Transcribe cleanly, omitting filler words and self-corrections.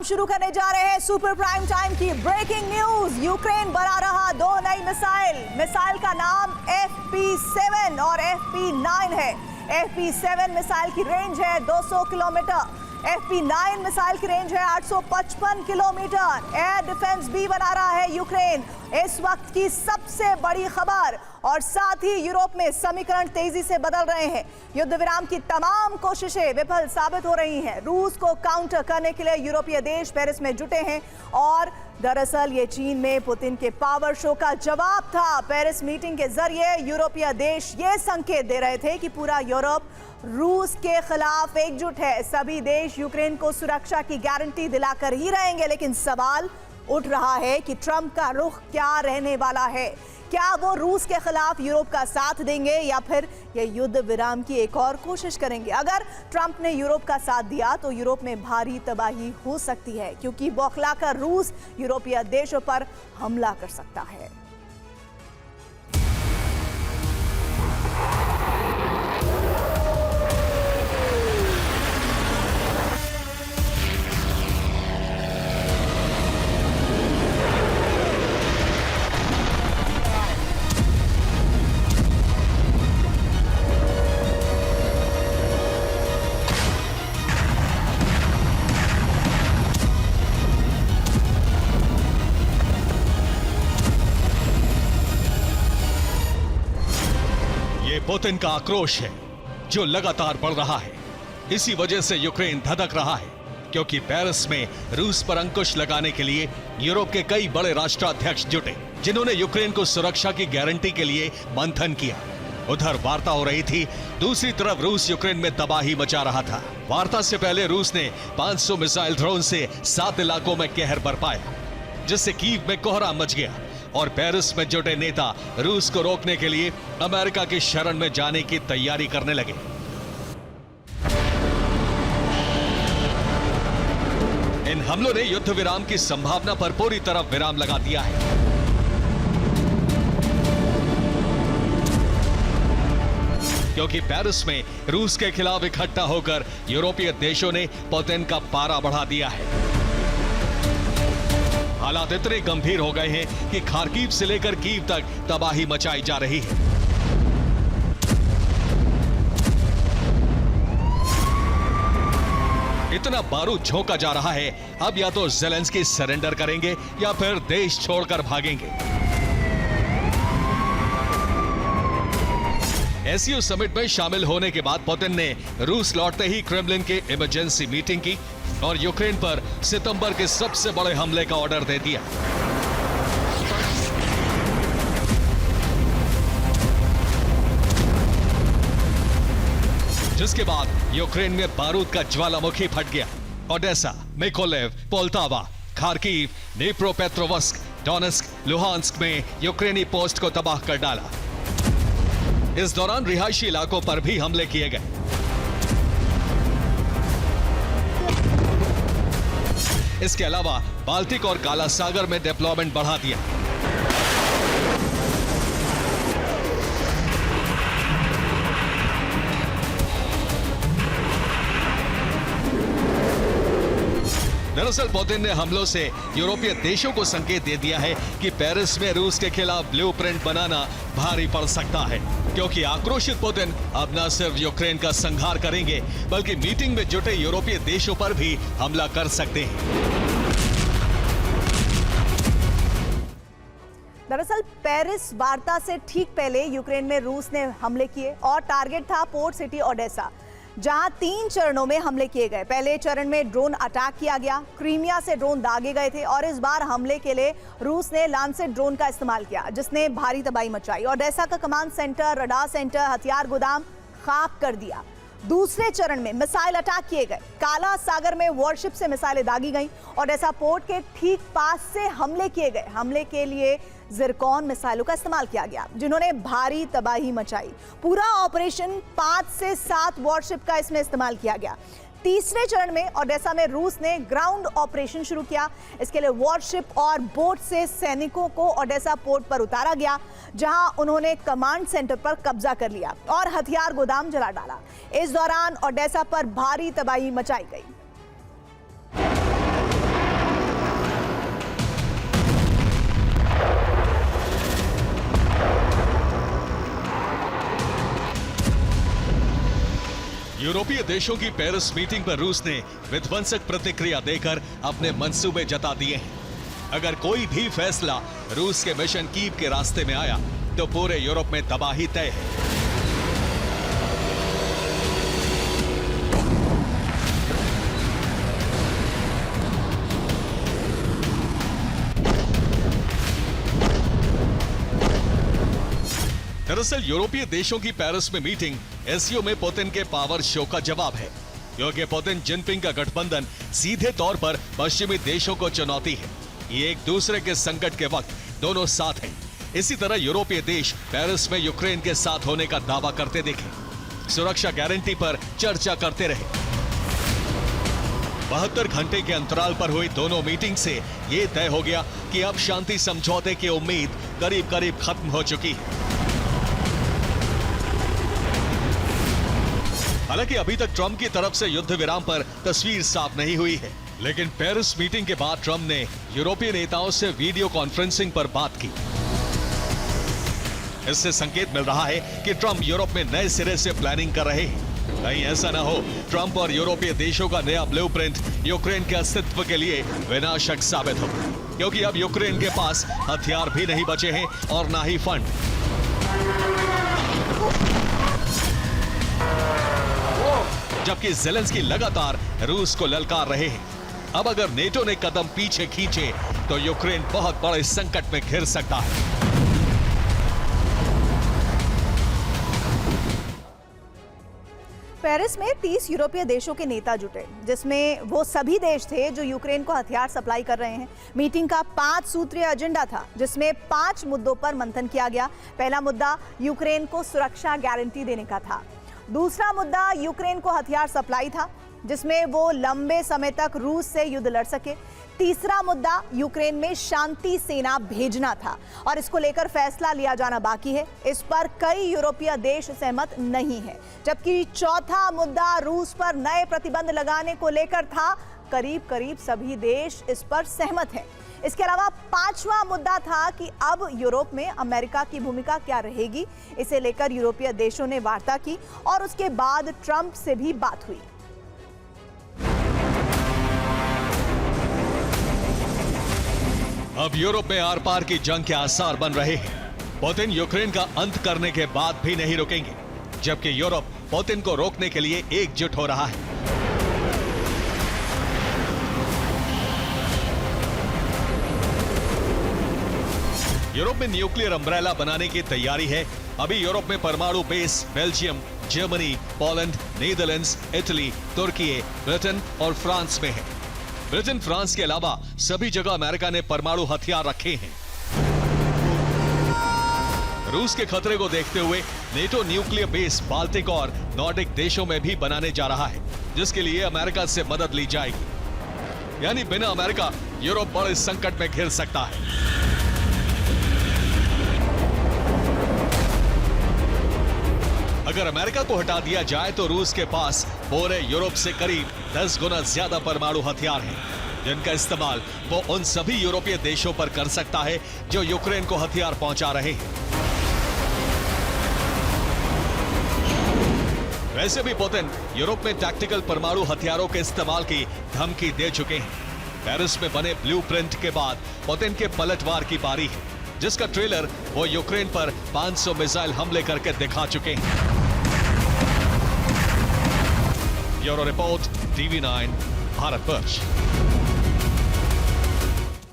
शुरू करने जा रहे हैं सुपर प्राइम टाइम की ब्रेकिंग न्यूज। यूक्रेन बना रहा 2 नई मिसाइल का नाम FP7 और FP9 है। FP7 मिसाइल की रेंज है 200 किलोमीटर, FP9 मिसाइल की रेंज है 855 किलोमीटर। एयर डिफेंस भी बना रहा है यूक्रेन। इस वक्त की सबसे बड़ी खबर, और साथ ही यूरोप में समीकरण तेजी से बदल रहे हैं। युद्ध विराम की तमाम कोशिशें विफल साबित हो रही हैं। रूस को काउंटर करने के लिए यूरोपीय देश पेरिस में जुटे हैं, और दरअसल ये चीन में पुतिन के पावर शो का जवाब था। पेरिस मीटिंग के जरिए यूरोपीय देश ये संकेत दे रहे थे कि पूरा यूरोप रूस के खिलाफ एकजुट है। सभी देश यूक्रेन को सुरक्षा की गारंटी दिलाकर ही रहेंगे, लेकिन सवाल उठ रहा है कि ट्रंप का रुख क्या रहने वाला है। क्या वो रूस के खिलाफ यूरोप का साथ देंगे, या फिर ये युद्ध विराम की एक और कोशिश करेंगे? अगर ट्रंप ने यूरोप का साथ दिया तो यूरोप में भारी तबाही हो सकती है, क्योंकि बौखलाकर रूस यूरोपीय देशों पर हमला कर सकता है। पुतिन का आक्रोश है जो लगातार बढ़ रहा है। इसी वजह से यूक्रेन धधक रहा है, क्योंकि पेरिस में रूस पर अंकुश लगाने के लिए यूरोप के कई बड़े राष्ट्राध्यक्ष जुटे, जिन्होंने यूक्रेन को सुरक्षा की गारंटी के लिए मंथन किया। उधर वार्ता हो रही थी, दूसरी तरफ रूस यूक्रेन में तबाही मचा रहा था। वार्ता से पहले रूस ने 500 मिसाइल ड्रोन से 7 इलाकों में कहर बरपाया, जिससे कीव में कोहराम मच गया, और पेरिस में जुटे नेता रूस को रोकने के लिए अमेरिका की शरण में जाने की तैयारी करने लगे। इन हमलों ने युद्ध विराम की संभावना पर पूरी तरह विराम लगा दिया है। क्योंकि पेरिस में रूस के खिलाफ इकट्ठा होकर यूरोपीय देशों ने पुतिन का पारा बढ़ा दिया है। हालात इतने गंभीर हो गए हैं कि खार्किव से लेकर कीव तक तबाही मचाई जा रही है। इतना बारूद झोंका जा रहा है, अब या तो ज़ेलेंस्की सरेंडर करेंगे या फिर देश छोड़कर भागेंगे। एससीओ समिट में शामिल होने के बाद पुतिन ने रूस लौटते ही क्रेमलिन के इमरजेंसी मीटिंग की और यूक्रेन पर सितंबर के सबसे बड़े हमले का ऑर्डर दे दिया। जिसके बाद यूक्रेन में बारूद का ज्वालामुखी फट गया। Odessa, Mykolaiv, Poltava, Kharkiv, Dnipropetrovsk, Donetsk, Luhansk में यूक्रेनी पोस्ट को तबाह कर डाला। इस दौरान रिहायशी इलाकों पर भी हमले किए गए। इसके अलावा बाल्टिक और काला सागर में डिप्लॉयमेंट बढ़ा दिया। दरअसल पुतिन ने हमलों से यूरोपीय देशों को संकेत दे दिया है कि पेरिस में रूस के खिलाफ ब्लूप्रिंट बनाना भारी पड़ सकता है, क्योंकि आक्रोशित पुतिन अब न सिर्फ यूक्रेन का संहार करेंगे, बल्कि मीटिंग में जुटे यूरोपीय देशों पर भी हमला कर सकते हैं। दरअसल पेरिस वार्ता से ठीक पहले यूक्रेन में रूस ने हमले किए, और टारगेट था पोर्ट सिटी ओडेसा, जहां 3 चरणों में हमले किए गए। पहले चरण में ड्रोन अटैक किया गया, क्रीमिया से ड्रोन दागे गए थे, और इस बार हमले के लिए रूस ने लांसेट ड्रोन का इस्तेमाल किया, जिसने भारी तबाही मचाई। ओडेसा का कमांड सेंटर, रडार सेंटर, हथियार गोदाम खाक कर दिया। दूसरे चरण में मिसाइल अटैक किए गए। काला सागर में वॉरशिप से मिसाइलें दागी गईं, ओडेसा पोर्ट के ठीक पास से हमले किए गए। हमले के लिए जिरकॉन मिसाइलों का इस्तेमाल किया गया, जिन्होंने भारी तबाही मचाई। पूरा ऑपरेशन 5 से 7 वॉरशिप का इसमें इस्तेमाल किया गया। तीसरे चरण में ओडेसा में रूस ने ग्राउंड ऑपरेशन शुरू किया। इसके लिए वॉरशिप और बोट से सैनिकों को ओडेसा पोर्ट पर उतारा गया, जहां उन्होंने कमांड सेंटर पर कब्जा कर लिया और हथियार गोदाम जला डाला। इस दौरान ओडेसा पर भारी तबाही मचाई गई। यूरोपीय देशों की पेरिस मीटिंग पर रूस ने विध्वंसक प्रतिक्रिया देकर अपने मंसूबे जता दिए हैं। अगर कोई भी फैसला रूस के मिशन कीव के रास्ते में आया तो पूरे यूरोप में तबाही तय है। दरअसल यूरोपीय देशों की पेरिस में मीटिंग एससीओ में पुतिन के पावर शो का जवाब है, क्योंकि पुतिन जिनपिंग का गठबंधन सीधे तौर पर पश्चिमी देशों को चुनौती है। ये एक दूसरे के संकट के वक्त दोनों साथ हैं। इसी तरह यूरोपीय देश पेरिस में यूक्रेन के साथ होने का दावा करते दिखे, सुरक्षा गारंटी पर चर्चा करते रहे। 72 घंटे के अंतराल पर हुई दोनों मीटिंग से यह तय हो गया कि अब शांति समझौते की उम्मीद करीब करीब खत्म हो चुकी है। हालांकि अभी तक ट्रंप की तरफ से युद्ध विराम पर तस्वीर साफ नहीं हुई है, लेकिन पेरिस मीटिंग के बाद ट्रंप ने यूरोपीय नेताओं से वीडियो कॉन्फ्रेंसिंग पर बात की। इससे संकेत मिल रहा है कि ट्रंप यूरोप में नए सिरे से प्लानिंग कर रहे हैं। कहीं ऐसा ना हो ट्रंप और यूरोपीय देशों का नया ब्लूप्रिंट यूक्रेन के अस्तित्व के लिए विनाशक साबित हो, क्योंकि अब यूक्रेन के पास हथियार भी नहीं बचे हैं और ना ही फंड। जबकि ज़ेलेंस्की लगातार रूस को ललकार रहे हैं। अब अगर नेटो ने कदम पीछे खींचे तो यूक्रेन बहुत बड़े संकट में घिर सकता है। पेरिस में 30 यूरोपीय देशों के नेता जुटे, जिसमें वो सभी देश थे जो यूक्रेन को हथियार सप्लाई कर रहे हैं। मीटिंग का 5 सूत्रीय एजेंडा था, जिसमें 5 मुद्दों पर मंथन किया गया। पहला मुद्दा यूक्रेन को सुरक्षा गारंटी देने का था। दूसरा मुद्दा यूक्रेन को हथियार सप्लाई था, जिसमें वो लंबे समय तक रूस से युद्ध लड़ सके। तीसरा मुद्दा यूक्रेन में शांति सेना भेजना था और इसको लेकर फैसला लिया जाना बाकी है। इस पर कई यूरोपीय देश सहमत नहीं है। जबकि चौथा मुद्दा रूस पर नए प्रतिबंध लगाने को लेकर था। करीब करीब सभी देश इस पर सहमत हैं। इसके अलावा 5वां मुद्दा था कि अब यूरोप में अमेरिका की भूमिका क्या रहेगी। इसे लेकर यूरोपीय देशों ने वार्ता की और उसके बाद ट्रंप से भी बात हुई। अब यूरोप में आर पार की जंग के आसार बन रहे हैं। पुतिन यूक्रेन का अंत करने के बाद भी नहीं रुकेंगे, जबकि यूरोप पुतिन को रोकने के लिए एकजुट हो रहा है। यूरोप में न्यूक्लियर अम्ब्रेला बनाने की तैयारी है। अभी यूरोप में परमाणु base Belgium, Germany, Poland, Netherlands, Italy, Turkey, Britain और फ्रांस में है। ब्रिटेन, फ्रांस के अलावा सभी जगह अमेरिका ने परमाणु हथियार रखे हैं। रूस के खतरे को देखते हुए नेटो न्यूक्लियर बेस बाल्टिक और नॉर्डिक देशों में भी बनाने जा रहा है, जिसके लिए अमेरिका से मदद ली जाएगी। यानी बिना अमेरिका यूरोप बड़े संकट में घिर सकता है। अगर अमेरिका को हटा दिया जाए तो रूस के पास पूरे यूरोप से करीब 10 गुना ज्यादा परमाणु हथियार हैं, जिनका इस्तेमाल वो उन सभी यूरोपीय देशों पर कर सकता है जो यूक्रेन को हथियार पहुंचा रहे हैं। वैसे भी पुतिन यूरोप में टैक्टिकल परमाणु हथियारों के इस्तेमाल की धमकी दे चुके हैं। पेरिस में बने ब्लूप्रिंट के बाद पुतिन के पलटवार की बारी है, जिसका ट्रेलर वो यूक्रेन पर 500 मिसाइल हमले करके दिखा चुके हैं। Bureau report, TV9, Bharatvarsh.